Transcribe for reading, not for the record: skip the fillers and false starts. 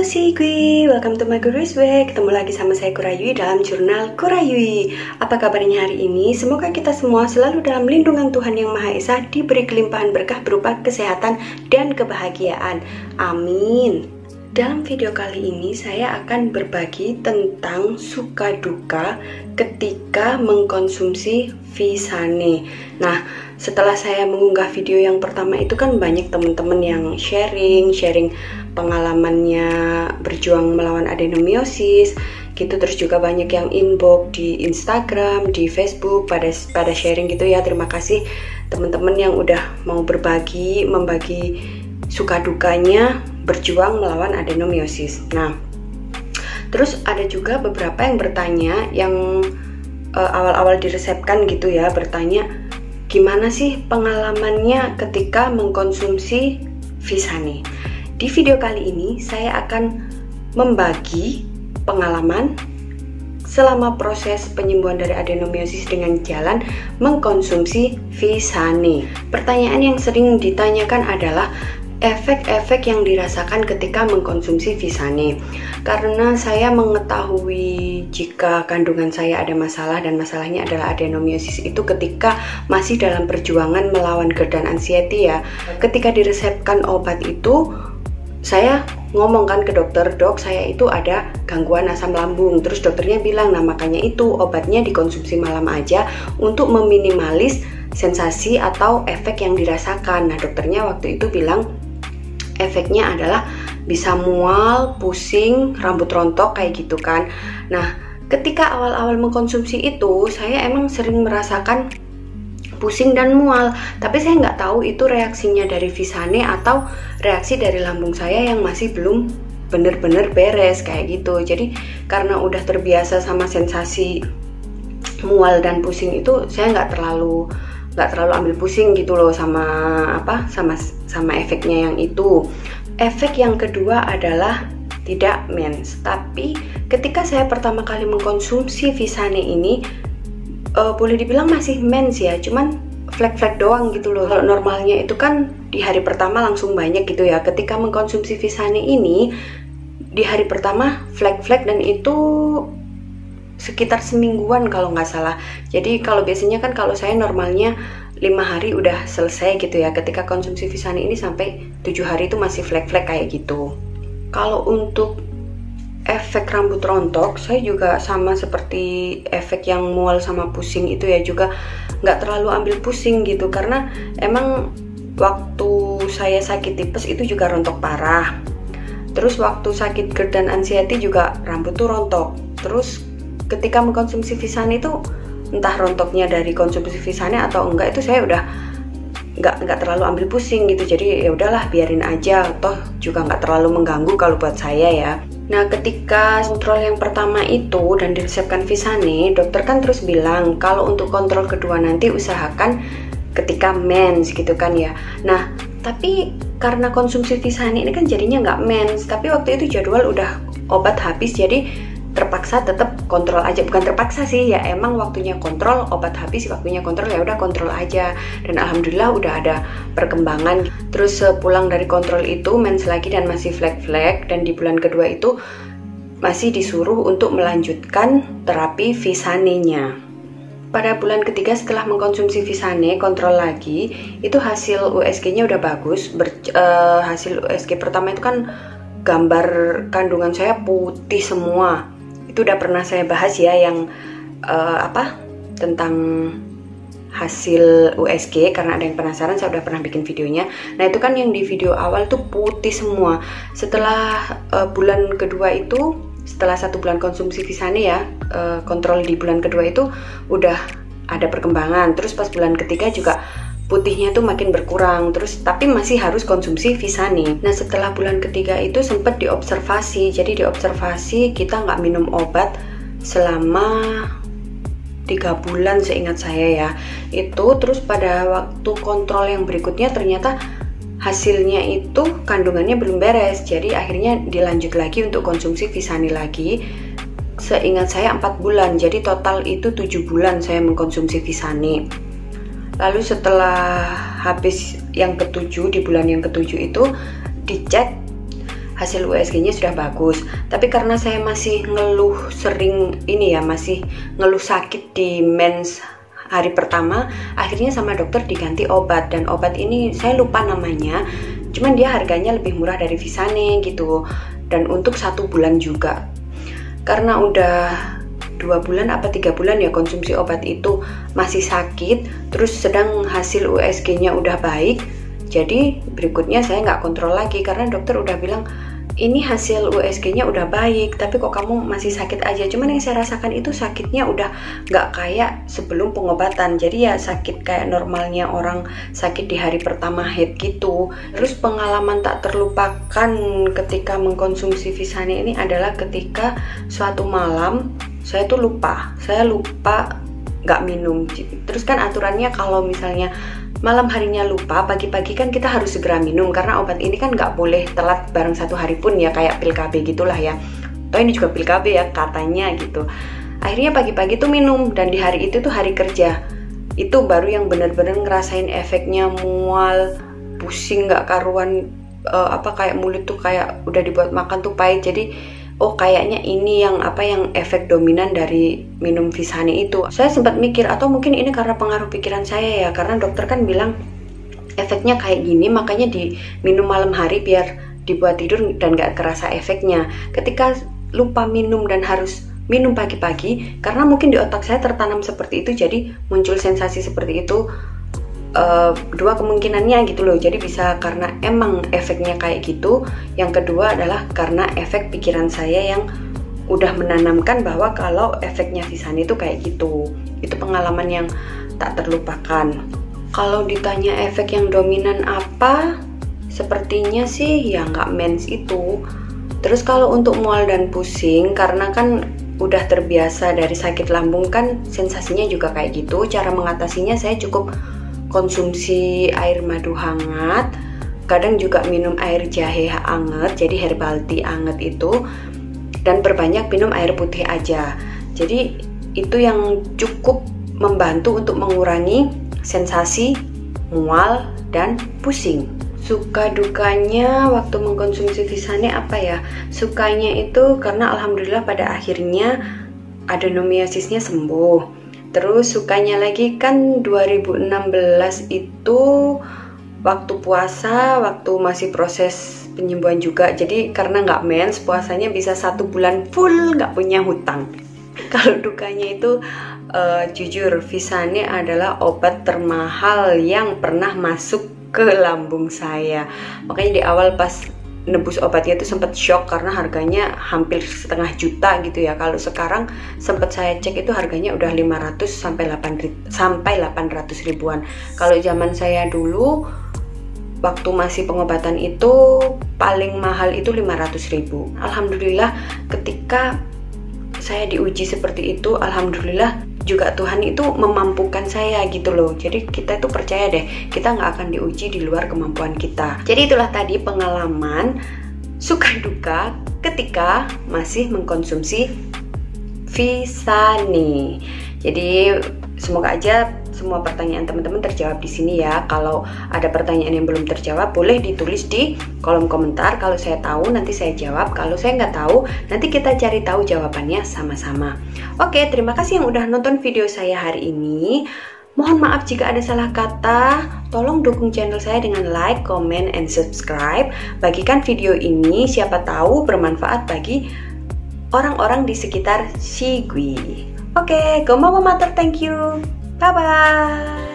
Sigwi, welcome to my Gurus Way. Ketemu lagi sama saya Kurayui dalam jurnal Kurayui. Apa kabarnya hari ini? Semoga kita semua selalu dalam lindungan Tuhan Yang Maha Esa, diberi kelimpahan berkah berupa kesehatan dan kebahagiaan. Amin. Dalam video kali ini saya akan berbagi tentang suka duka ketika mengkonsumsi Visane. Nah, setelah saya mengunggah video yang pertama itu kan banyak teman-teman yang sharing pengalamannya berjuang melawan adenomiosis gitu, terus juga banyak yang inbox di Instagram, di Facebook pada sharing gitu ya. Terima kasih teman-teman yang udah mau membagi suka dukanya berjuang melawan adenomiosis. Nah, terus ada juga beberapa yang bertanya, yang awal-awal diresepkan gitu ya, bertanya gimana sih pengalamannya ketika mengkonsumsi Visane. Di video kali ini saya akan membagi pengalaman selama proses penyembuhan dari adenomiosis dengan jalan mengkonsumsi Visane. Pertanyaan yang sering ditanyakan adalah efek-efek yang dirasakan ketika mengkonsumsi Visane. Karena saya mengetahui jika kandungan saya ada masalah dan masalahnya adalah adenomiosis itu ketika masih dalam perjuangan melawan GERD dan anxiety ya. Ketika diresepkan obat itu, saya ngomongkan ke dokter, dok saya itu ada gangguan asam lambung. Terus dokternya bilang, nah makanya itu obatnya dikonsumsi malam aja untuk meminimalis sensasi atau efek yang dirasakan. Nah dokternya waktu itu bilang efeknya adalah bisa mual, pusing, rambut rontok kayak gitu kan. Nah ketika awal-awal mengkonsumsi itu saya emang sering merasakan pusing dan mual, tapi saya nggak tahu itu reaksinya dari Visane atau reaksi dari lambung saya yang masih belum bener-bener beres kayak gitu. Jadi karena udah terbiasa sama sensasi mual dan pusing itu, saya nggak terlalu ambil pusing gitu loh sama efeknya yang itu. Efek yang kedua adalah tidak mens. Tapi ketika saya pertama kali mengkonsumsi Visane ini, boleh dibilang masih mens ya, cuman flek-flek doang gitu loh. Kalau normalnya itu kan di hari pertama langsung banyak gitu ya. Ketika mengkonsumsi Visane ini di hari pertama flek-flek, dan itu sekitar semingguan kalau nggak salah. Jadi kalau biasanya kan kalau saya normalnya 5 hari udah selesai gitu ya. Ketika konsumsi Visane ini sampai 7 hari itu masih flek-flek kayak gitu. Kalau untuk efek rambut rontok, saya juga sama seperti efek yang mual sama pusing itu ya, juga nggak terlalu ambil pusing gitu. Karena emang waktu saya sakit tipes itu juga rontok parah. Terus waktu sakit GERD dan anxiety juga rambut tuh rontok. Terus ketika mengkonsumsi Visane itu entah rontoknya dari konsumsi Visane atau enggak, itu saya udah nggak terlalu ambil pusing gitu. Jadi ya udahlah biarin aja, toh juga nggak terlalu mengganggu kalau buat saya ya. Nah ketika kontrol yang pertama itu dan diresepkan Visane, dokter kan terus bilang kalau untuk kontrol kedua nanti usahakan ketika mens gitu kan ya. Nah tapi karena konsumsi Visane ini kan jadinya nggak mens, tapi waktu itu jadwal udah obat habis, jadi terpaksa tetap kontrol aja. Bukan terpaksa sih ya, emang waktunya kontrol, obat habis waktunya kontrol, ya udah kontrol aja. Dan alhamdulillah udah ada perkembangan. Terus pulang dari kontrol itu mens lagi dan masih flek-flek, dan di bulan kedua itu masih disuruh untuk melanjutkan terapi Visane-nya. Pada bulan ketiga setelah mengkonsumsi Visane, kontrol lagi, itu hasil USG-nya udah bagus. Hasil USG pertama itu kan gambar kandungan saya putih semua. Itu udah pernah saya bahas ya, yang tentang hasil USG, karena ada yang penasaran, saya udah pernah bikin videonya. Nah itu kan yang di video awal tuh putih semua. Setelah bulan kedua itu, setelah 1 bulan konsumsi Visane ya, kontrol di bulan kedua itu udah ada perkembangan. Terus pas bulan ketiga juga putihnya tuh makin berkurang, terus tapi masih harus konsumsi Visane. Nah setelah bulan ketiga itu sempat diobservasi. Jadi diobservasi kita nggak minum obat selama 3 bulan seingat saya ya. Itu terus pada waktu kontrol yang berikutnya ternyata hasilnya itu kandungannya belum beres. Jadi akhirnya dilanjut lagi untuk konsumsi Visane lagi. Seingat saya 4 bulan, jadi total itu 7 bulan saya mengkonsumsi Visane. Lalu setelah habis yang ke-7, di bulan yang ke-7 itu dicek hasil USG-nya sudah bagus. Tapi karena saya masih ngeluh sering masih ngeluh sakit di mens hari pertama, akhirnya sama dokter diganti obat, dan obat ini saya lupa namanya, cuman dia harganya lebih murah dari Visane gitu, dan untuk 1 bulan juga. Karena udah 2 bulan apa 3 bulan ya konsumsi obat itu masih sakit, terus sedang hasil USG-nya udah baik, jadi berikutnya saya nggak kontrol lagi karena dokter udah bilang ini hasil USG-nya udah baik, tapi kok kamu masih sakit aja. Cuman yang saya rasakan itu sakitnya udah nggak kayak sebelum pengobatan, jadi ya sakit kayak normalnya orang sakit di hari pertama head gitu. Terus pengalaman tak terlupakan ketika mengkonsumsi Visane ini adalah ketika suatu malam saya lupa nggak minum. Terus kan aturannya kalau misalnya malam harinya lupa, pagi-pagi kan kita harus segera minum karena obat ini kan nggak boleh telat bareng 1 hari pun ya, kayak pil KB gitulah ya. Toh ini juga pil KB ya katanya gitu. Akhirnya pagi-pagi tuh minum, dan di hari itu tuh hari kerja. Itu baru yang bener-bener ngerasain efeknya, mual, pusing nggak karuan, kayak mulut tuh kayak udah dibuat makan tuh pahit. Jadi oh kayaknya ini yang efek dominan dari minum Visane itu. Saya sempat mikir atau mungkin ini karena pengaruh pikiran saya ya, karena dokter kan bilang efeknya kayak gini makanya diminum malam hari biar dibuat tidur dan gak kerasa efeknya. Ketika lupa minum dan harus minum pagi-pagi, karena mungkin di otak saya tertanam seperti itu, jadi muncul sensasi seperti itu. 2 kemungkinannya gitu loh. Jadi bisa karena emang efeknya kayak gitu, yang kedua adalah karena efek pikiran saya yang udah menanamkan bahwa kalau efeknya Visane itu kayak gitu. Itu pengalaman yang tak terlupakan. Kalau ditanya efek yang dominan apa, sepertinya sih ya nggak mens itu. Terus kalau untuk mual dan pusing, karena kan udah terbiasa dari sakit lambung kan sensasinya juga kayak gitu, cara mengatasinya saya cukup konsumsi air madu hangat, kadang juga minum air jahe hangat, jadi herbal tea hangat itu, dan perbanyak minum air putih aja. Jadi itu yang cukup membantu untuk mengurangi sensasi mual dan pusing. Suka dukanya waktu mengkonsumsi Visane apa ya? Sukanya itu karena alhamdulillah pada akhirnya adenomiasisnya sembuh. Terus sukanya lagi kan 2016 itu waktu puasa, waktu masih proses penyembuhan juga. Jadi karena nggak mens, puasanya bisa 1 bulan full nggak punya hutang. Kalau dukanya itu jujur Visane adalah obat termahal yang pernah masuk ke lambung saya. Makanya di awal pas nebus obatnya itu sempat shock karena harganya hampir 1,5 juta gitu ya. Kalau sekarang sempat saya cek itu harganya udah 500 sampai 800 ribuan. Kalau zaman saya dulu waktu masih pengobatan itu paling mahal itu 500 ribu. Alhamdulillah ketika saya diuji seperti itu, alhamdulillah juga Tuhan itu memampukan saya gitu loh. Jadi kita itu percaya deh, kita nggak akan diuji di luar kemampuan kita. Jadi itulah tadi pengalaman suka duka ketika masih mengkonsumsi Visane. Jadi semoga aja semua pertanyaan teman-teman terjawab di sini ya. Kalau ada pertanyaan yang belum terjawab, boleh ditulis di kolom komentar. Kalau saya tahu, nanti saya jawab. Kalau saya nggak tahu, nanti kita cari tahu jawabannya sama-sama. Oke, terima kasih yang udah nonton video saya hari ini. Mohon maaf jika ada salah kata. Tolong dukung channel saya dengan like, comment, and subscribe. Bagikan video ini, siapa tahu bermanfaat bagi orang-orang di sekitar Shigui. Oke, gomawa mater, thank you. Bye-bye.